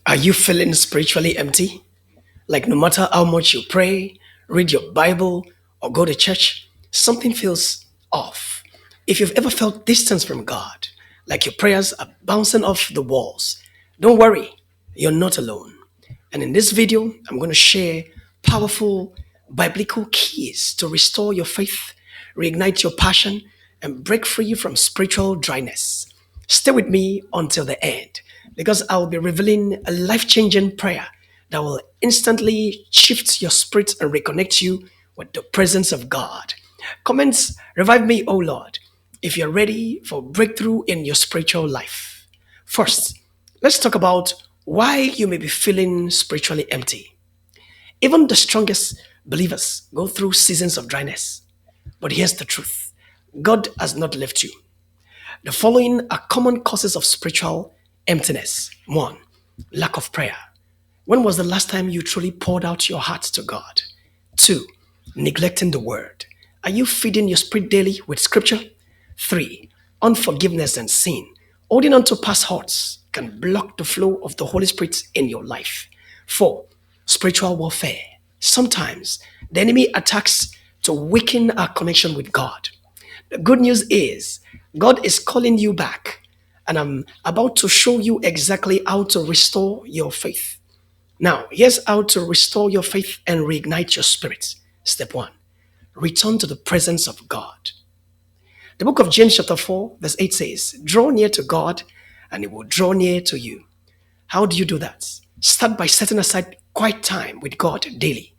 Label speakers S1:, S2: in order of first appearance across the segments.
S1: Are you feeling spiritually empty? Like no matter how much you pray, read your Bible, or go to church, something feels off. If you've ever felt distance from God, like your prayers are bouncing off the walls, don't worry, you're not alone. And in this video, I'm going to share powerful biblical keys to restore your faith, reignite your passion, and break free from spiritual dryness. Stay with me until the end because I'll be revealing a life changing prayer that will instantly shift your spirit and reconnect you with the presence of God. Comments, revive me, O Lord, if you're ready for breakthrough in your spiritual life. First, let's talk about why you may be feeling spiritually empty. Even the strongest believers go through seasons of dryness. But here's the truth: God has not left you. The following are common causes of spiritual emptiness. One, lack of prayer. When was the last time you truly poured out your heart to God? Two, neglecting the word. Are you feeding your spirit daily with scripture? Three, unforgiveness and sin. Holding on to past hurts can block the flow of the Holy Spirit in your life. Four, spiritual warfare. Sometimes the enemy attacks to weaken our connection with God. The good news is God is calling you back, and I'm about to show you exactly how to restore your faith. Now, here's how to restore your faith and reignite your spirit. Step one, return to the presence of God. The book of James, chapter 4, verse 8 says, draw near to God, and he will draw near to you. How do you do that? Start by setting aside quiet time with God daily.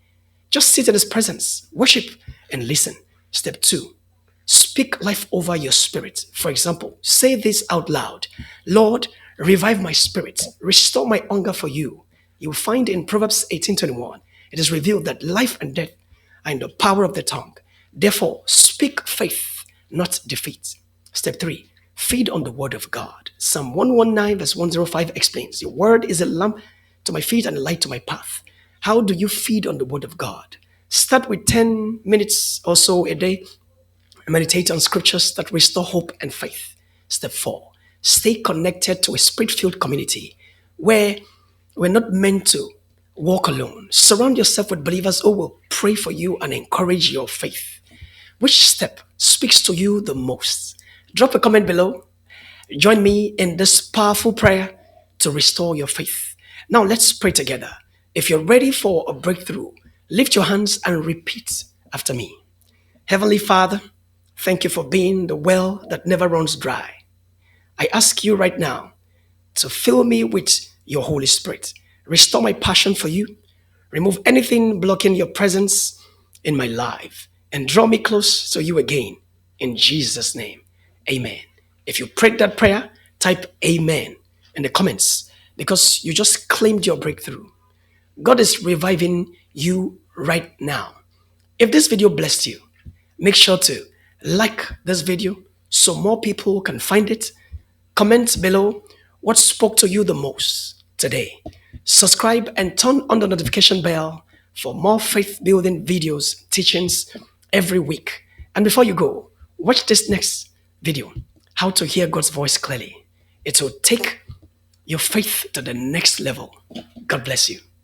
S1: Just sit in his presence, worship, and listen. Step two, speak life over your spirit. For example, say this out loud: Lord, revive my spirit, restore my hunger for you. You will find in Proverbs 18:21, it is revealed that life and death are in the power of the tongue. Therefore, speak faith, not defeat. Step three, feed on the word of God. Psalm 119, verse 105 explains, your word is a lamp to my feet and a light to my path. How do you feed on the word of God? Start with 10 minutes or so a day. Meditate on scriptures that restore hope and faith. Step four, stay connected to a spirit filled community where we're not meant to walk alone. Surround yourself with believers who will pray for you and encourage your faith. Which step speaks to you the most? Drop a comment below. Join me in this powerful prayer to restore your faith. Now let's pray together. If you're ready for a breakthrough, lift your hands and repeat after me. Heavenly Father, thank you for being the well that never runs dry. I ask you right now to fill me with your Holy Spirit. Restore my passion for you. Remove anything blocking your presence in my life and draw me close to you again. In Jesus' name, amen. If you prayed that prayer, type amen in the comments because you just claimed your breakthrough. God is reviving you right now. If this video blessed you, make sure to like this video so more people can find it. Comment below what spoke to you the most today. Subscribe and turn on the notification bell for more faith building videos, teachings every week. And before you go, watch this next video, how to hear God's voice clearly. It will take your faith to the next level. God bless you.